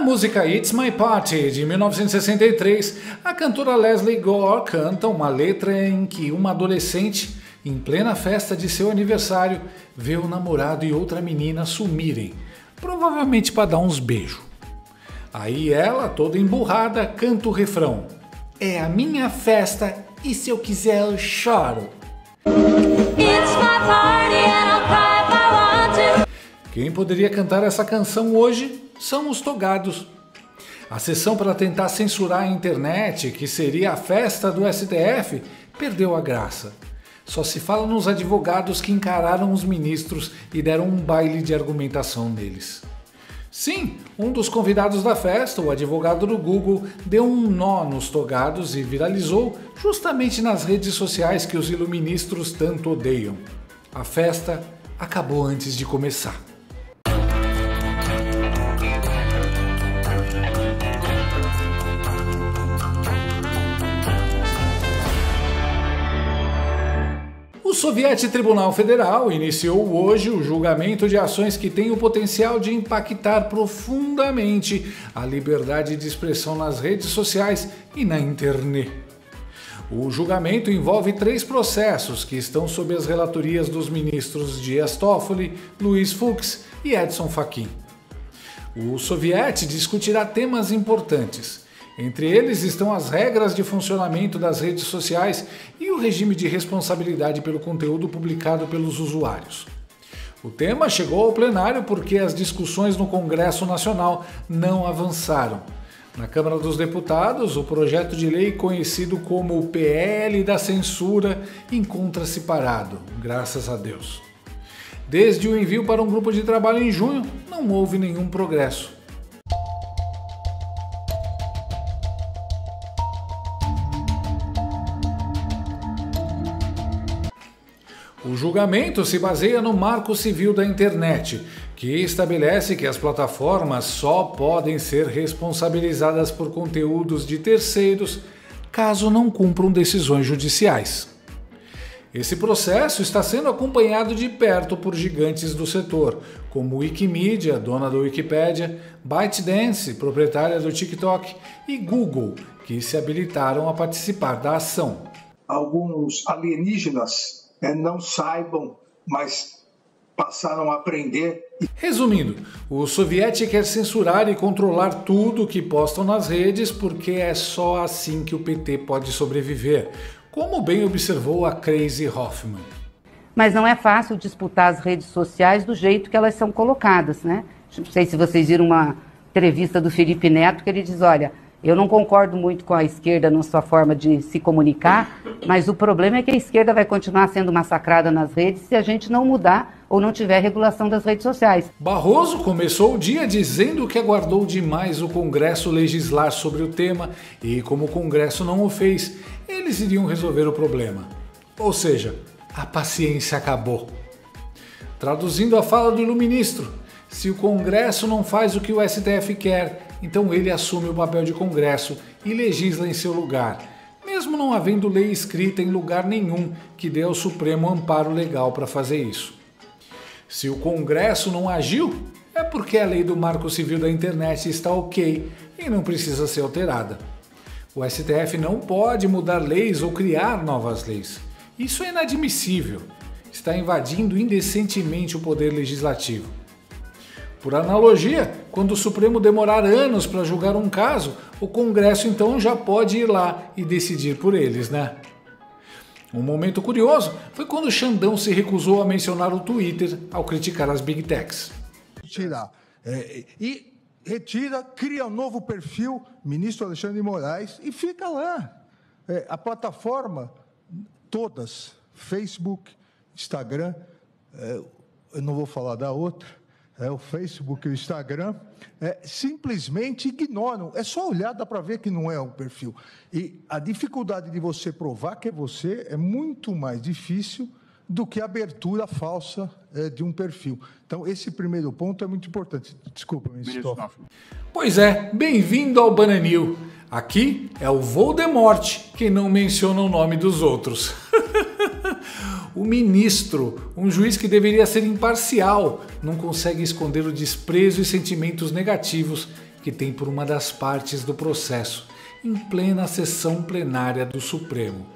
música It's My Party, de 1963, a cantora Lesley Gore canta uma letra em que uma adolescente, em plena festa de seu aniversário, vê o namorado e outra menina sumirem, provavelmente para dar uns beijos. Aí ela, toda emburrada, canta o refrão: é a minha festa e se eu quiser eu choro. It's my party and I'll cry if I want to. Quem poderia cantar essa canção hoje são os Togados. A sessão para tentar censurar a internet, que seria a festa do STF, perdeu a graça. Só se fala nos advogados que encararam os ministros e deram um baile de argumentação neles. Sim, um dos convidados da festa, o advogado do Google, deu um nó nos Togados e viralizou justamente nas redes sociais que os iluministros tanto odeiam. A festa acabou antes de começar. O Soviético Tribunal Federal iniciou hoje o julgamento de ações que têm o potencial de impactar profundamente a liberdade de expressão nas redes sociais e na internet. O julgamento envolve 3 processos que estão sob as relatorias dos ministros Dias Toffoli, Luiz Fux e Edson Fachin. O Soviético discutirá temas importantes. Entre eles estão as regras de funcionamento das redes sociais e o regime de responsabilidade pelo conteúdo publicado pelos usuários. O tema chegou ao plenário porque as discussões no Congresso Nacional não avançaram. Na Câmara dos Deputados, o projeto de lei conhecido como o PL da censura encontra-se parado, graças a Deus. Desde o envio para um grupo de trabalho em junho, não houve nenhum progresso. O julgamento se baseia no Marco Civil da Internet, que estabelece que as plataformas só podem ser responsabilizadas por conteúdos de terceiros caso não cumpram decisões judiciais. Esse processo está sendo acompanhado de perto por gigantes do setor, como Wikimedia, dona da Wikipédia, ByteDance, proprietária do TikTok, e Google, que se habilitaram a participar da ação. Alguns alienígenas não saibam, mas passaram a aprender. Resumindo, o soviético quer censurar e controlar tudo que postam nas redes porque é só assim que o PT pode sobreviver, como bem observou a Crazy Hoffman. Mas não é fácil disputar as redes sociais do jeito que elas são colocadas, né? Não sei se vocês viram uma entrevista do Felipe Neto que ele diz, olha, eu não concordo muito com a esquerda na sua forma de se comunicar, mas o problema é que a esquerda vai continuar sendo massacrada nas redes se a gente não mudar ou não tiver regulação das redes sociais. Barroso começou o dia dizendo que aguardou demais o Congresso legislar sobre o tema e, como o Congresso não o fez, eles iriam resolver o problema. Ou seja, a paciência acabou. Traduzindo a fala do iluministro, se o Congresso não faz o que o STF quer, então ele assume o papel de Congresso e legisla em seu lugar, mesmo não havendo lei escrita em lugar nenhum que dê ao Supremo amparo legal para fazer isso. Se o Congresso não agiu, é porque a lei do Marco Civil da Internet está ok e não precisa ser alterada. O STF não pode mudar leis ou criar novas leis. Isso é inadmissível. Está invadindo indecentemente o poder legislativo. Por analogia, quando o Supremo demorar anos para julgar um caso, o Congresso então já pode ir lá e decidir por eles, né? Um momento curioso foi quando Xandão se recusou a mencionar o Twitter ao criticar as Big Techs. Retira, cria um novo perfil, ministro Alexandre de Moraes, e fica lá. A plataforma, todas, Facebook, Instagram, eu não vou falar da outra, o Facebook e o Instagram, simplesmente ignoram. É só olhar, dá para ver que não é um perfil. E a dificuldade de você provar que é você é muito mais difícil do que a abertura falsa de um perfil. Então, esse primeiro ponto é muito importante. Desculpa, ministro. Pois é, bem-vindo ao Bananil. Aqui é o Voldemort que não menciona o nome dos outros. O ministro, um juiz que deveria ser imparcial, não consegue esconder o desprezo e sentimentos negativos que tem por uma das partes do processo, em plena sessão plenária do Supremo.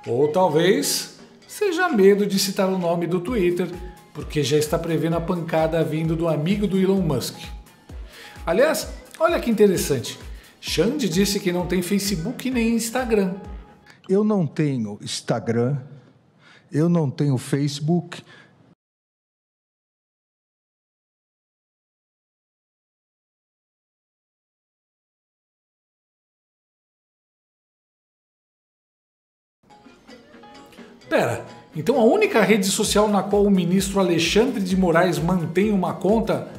Ou talvez seja medo de citar o nome do Twitter, porque já está prevendo a pancada vindo do amigo do Elon Musk. Aliás, olha que interessante, Xande disse que não tem Facebook nem Instagram. Eu não tenho Instagram, eu não tenho Facebook. Pera, então a única rede social na qual o ministro Alexandre de Moraes mantém uma conta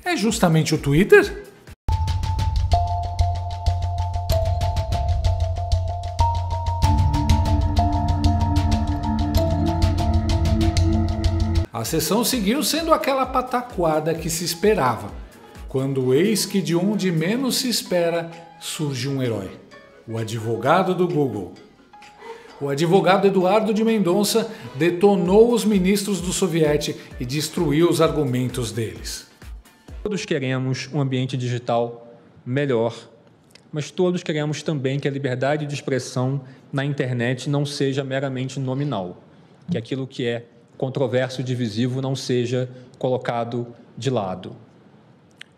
é justamente o Twitter? A sessão seguiu sendo aquela pataquada que se esperava, quando eis que de onde menos se espera surge um herói, o advogado do Google. O advogado Eduardo de Mendonça detonou os ministros do Soviete e destruiu os argumentos deles. Todos queremos um ambiente digital melhor, mas todos queremos também que a liberdade de expressão na internet não seja meramente nominal, que aquilo que é controverso e divisivo não seja colocado de lado.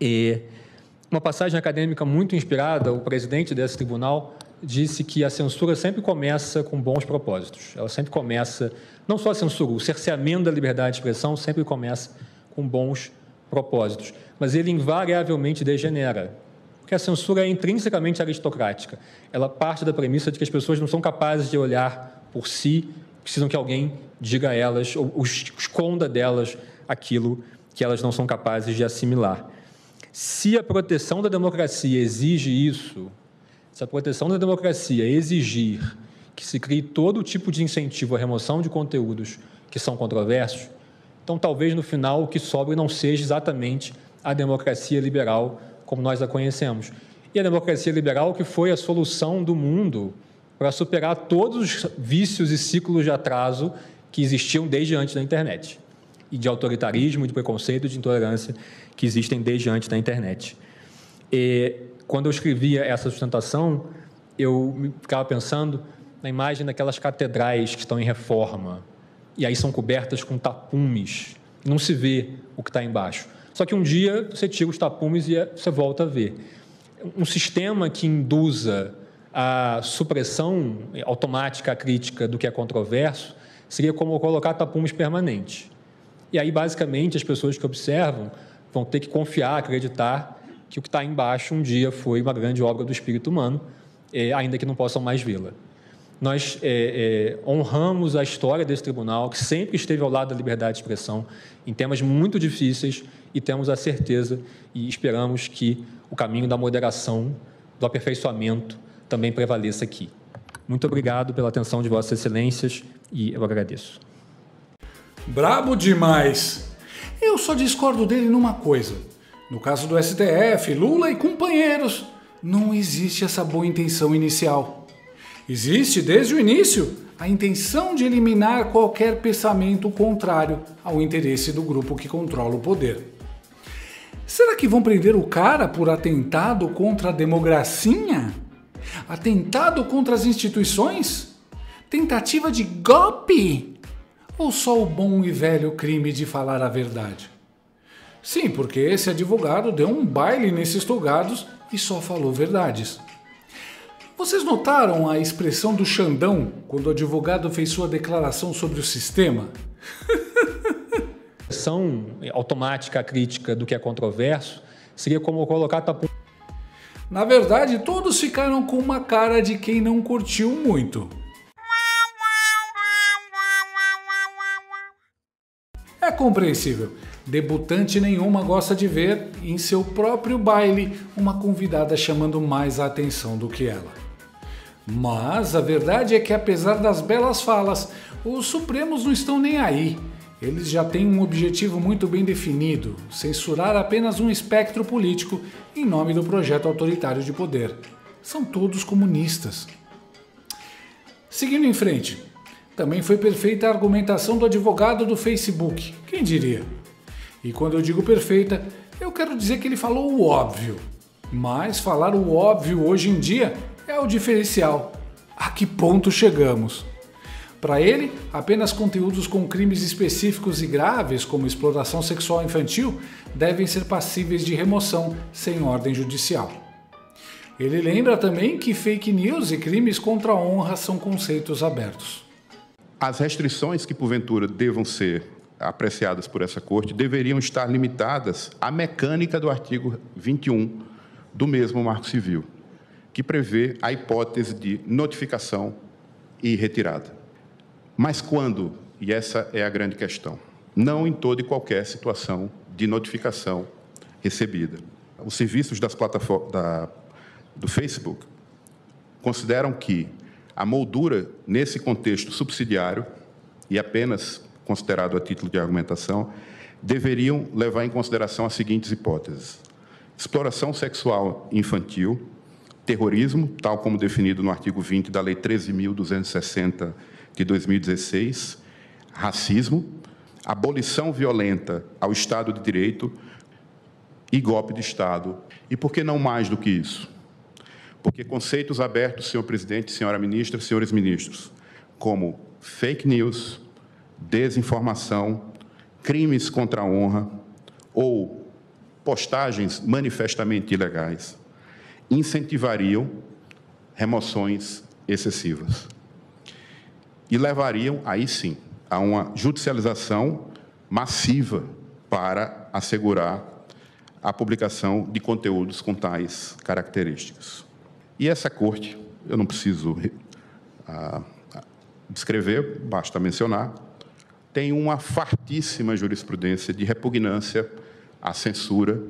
E uma passagem acadêmica muito inspirada, o presidente desse tribunal disse que a censura sempre começa com bons propósitos. Ela sempre começa, não só a censura, o cerceamento da liberdade de expressão sempre começa com bons propósitos, mas ele invariavelmente degenera, porque a censura é intrinsecamente aristocrática. Ela parte da premissa de que as pessoas não são capazes de olhar por si, precisam que alguém diga a elas ou esconda delas aquilo que elas não são capazes de assimilar. Se a proteção da democracia exige isso, se a proteção da democracia exigir que se crie todo tipo de incentivo à remoção de conteúdos que são controversos, então talvez no final o que sobre não seja exatamente a democracia liberal como nós a conhecemos. E a democracia liberal que foi a solução do mundo para superar todos os vícios e ciclos de atraso que existiam desde antes da internet, e de autoritarismo, de preconceito, de intolerância que existem desde antes da internet. E quando eu escrevia essa sustentação, eu ficava pensando na imagem daquelas catedrais que estão em reforma, e aí são cobertas com tapumes, não se vê o que está embaixo. Só que um dia você tira os tapumes e você volta a ver. Um sistema que induza a supressão automática, crítica do que é controverso, seria como colocar tapumes permanentes. E aí, basicamente, as pessoas que observam vão ter que confiar, acreditar que o que está embaixo um dia foi uma grande obra do espírito humano, ainda que não possam mais vê-la. Nós honramos a história desse tribunal, que sempre esteve ao lado da liberdade de expressão, em temas muito difíceis, e temos a certeza e esperamos que o caminho da moderação, do aperfeiçoamento, também prevaleça aqui. Muito obrigado pela atenção de Vossas Excelências e eu agradeço. Brabo demais! Eu só discordo dele numa coisa. No caso do STF, Lula e companheiros, não existe essa boa intenção inicial. Existe, desde o início, a intenção de eliminar qualquer pensamento contrário ao interesse do grupo que controla o poder. Será que vão prender o cara por atentado contra a democracia? Atentado contra as instituições? Tentativa de golpe? Ou só o bom e velho crime de falar a verdade? Sim, porque esse advogado deu um baile nesses togados e só falou verdades. Vocês notaram a expressão do Xandão quando o advogado fez sua declaração sobre o sistema? Ação automática, crítica do que é controverso, seria como colocar tapume. Na verdade, todos ficaram com uma cara de quem não curtiu muito. É compreensível. Debutante nenhuma gosta de ver em seu próprio baile uma convidada chamando mais a atenção do que ela. Mas a verdade é que, apesar das belas falas, os Supremos não estão nem aí. Eles já têm um objetivo muito bem definido: censurar apenas um espectro político em nome do projeto autoritário de poder. São todos comunistas. Seguindo em frente, também foi perfeita a argumentação do advogado do Facebook, quem diria? E quando eu digo perfeita, Eu quero dizer que ele falou o óbvio, mas falar o óbvio hoje em dia é o diferencial. A que ponto chegamos? Para ele, apenas conteúdos com crimes específicos e graves, como exploração sexual infantil, devem ser passíveis de remoção sem ordem judicial. Ele lembra também que fake news e crimes contra a honra são conceitos abertos. As restrições que, porventura, devam ser apreciadas por essa Corte deveriam estar limitadas à mecânica do artigo 21 do mesmo Marco Civil, que prevê a hipótese de notificação e retirada. Mas quando, e essa é a grande questão, não em toda e qualquer situação de notificação recebida. Os serviços das plataformas do Facebook consideram que a moldura, nesse contexto subsidiário, e apenas considerado a título de argumentação, deveriam levar em consideração as seguintes hipóteses: exploração sexual infantil, terrorismo, tal como definido no artigo 20 da Lei 13.260 de 2016, racismo, abolição violenta ao Estado de Direito e golpe de Estado. E por que não mais do que isso? Porque conceitos abertos, senhor presidente, senhora ministra, senhores ministros, como fake news, desinformação, crimes contra a honra ou postagens manifestamente ilegais, incentivariam remoções excessivas e levariam, aí sim, a uma judicialização massiva para assegurar a publicação de conteúdos com tais características. E essa Corte, eu não preciso descrever, basta mencionar, tem uma fartíssima jurisprudência de repugnância à censura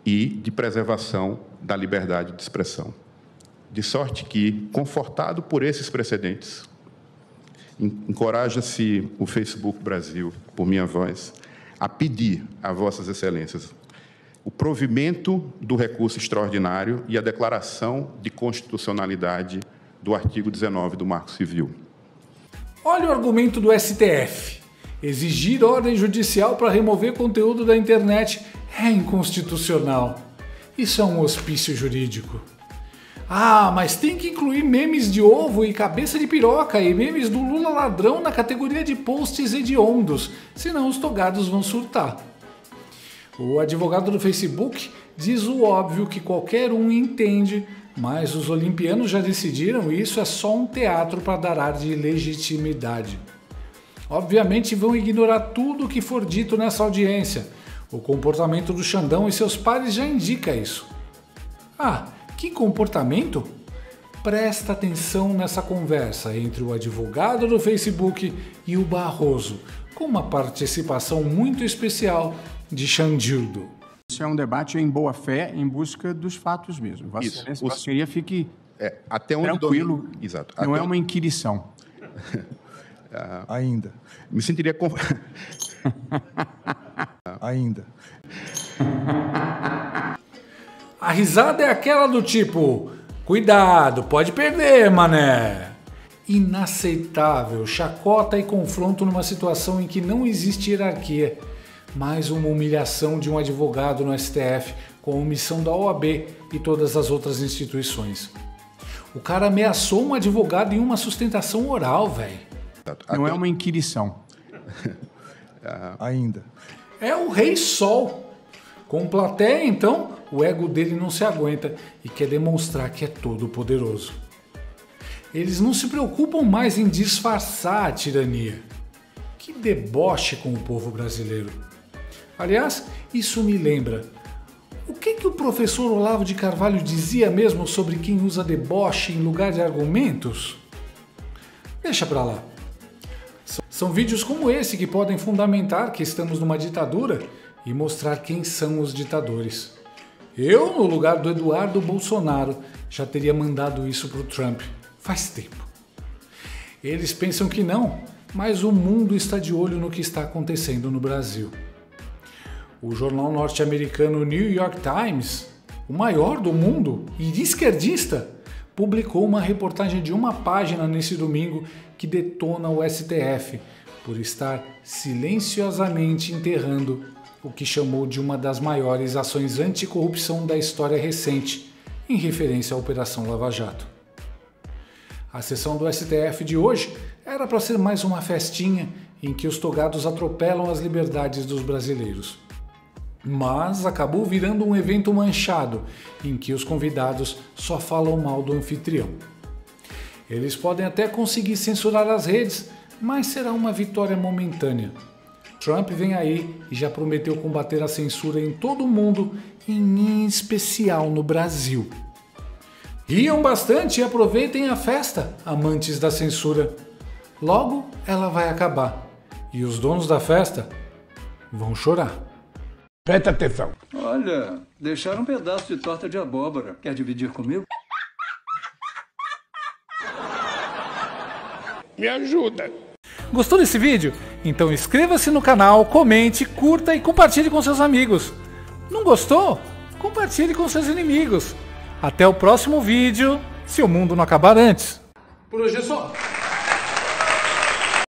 e de preservação da liberdade de expressão. De sorte que, confortado por esses precedentes, encoraja-se o Facebook Brasil, por minha voz, a pedir a vossas excelências o provimento do recurso extraordinário e a declaração de constitucionalidade do artigo 19 do Marco Civil. Olha o argumento do STF. Exigir ordem judicial para remover conteúdo da internet é inconstitucional. Isso é um hospício jurídico. Ah, mas tem que incluir memes de ovo e cabeça de piroca e memes do Lula ladrão na categoria de posts hediondos, senão os togados vão surtar. O advogado do Facebook diz o óbvio que qualquer um entende, mas os olimpianos já decidiram e isso é só um teatro para dar ar de legitimidade. Obviamente vão ignorar tudo o que for dito nessa audiência. O comportamento do Xandão e seus pares já indica isso. Ah, que comportamento? Presta atenção nessa conversa entre o advogado do Facebook e o Barroso, com uma participação muito especial de Xandildo. Isso é um debate em boa fé, em busca dos fatos mesmo. Vossa Excelência fique até onde tranquilo, exato. Não é uma inquirição. Ainda. Me sentiria... Ainda. A risada é aquela do tipo, cuidado, pode perder, mané. Inaceitável, chacota e confronto numa situação em que não existe hierarquia. Mais uma humilhação de um advogado no STF com a omissão da OAB e todas as outras instituições. O cara ameaçou um advogado em uma sustentação oral, velho. Não é uma inquirição. Ainda. É o Rei Sol. Com plateia, então, o ego dele não se aguenta e quer demonstrar que é todo poderoso. Eles não se preocupam mais em disfarçar a tirania. Que deboche com o povo brasileiro. Aliás, isso me lembra. O que o professor Olavo de Carvalho dizia mesmo sobre quem usa deboche em lugar de argumentos? Deixa pra lá. São vídeos como esse que podem fundamentar que estamos numa ditadura e mostrar quem são os ditadores. Eu, no lugar do Eduardo Bolsonaro, já teria mandado isso pro Trump faz tempo. Eles pensam que não, mas o mundo está de olho no que está acontecendo no Brasil. O jornal norte-americano New York Times, o maior do mundo e esquerdista, publicou uma reportagem de uma página nesse domingo que detona o STF por estar silenciosamente enterrando o que chamou de uma das maiores ações anticorrupção da história recente, em referência à Operação Lava Jato. A sessão do STF de hoje era para ser mais uma festinha em que os togados atropelam as liberdades dos brasileiros. Mas acabou virando um evento manchado, em que os convidados só falam mal do anfitrião. Eles podem até conseguir censurar as redes, mas será uma vitória momentânea. Trump vem aí e já prometeu combater a censura em todo o mundo, em especial no Brasil. Riam bastante e aproveitem a festa, amantes da censura. Logo ela vai acabar e os donos da festa vão chorar. Presta atenção. Olha, deixaram um pedaço de torta de abóbora. Quer dividir comigo? Me ajuda. Gostou desse vídeo? Então inscreva-se no canal, comente, curta e compartilhe com seus amigos. Não gostou? Compartilhe com seus inimigos. Até o próximo vídeo, se o mundo não acabar antes. Por hoje é só.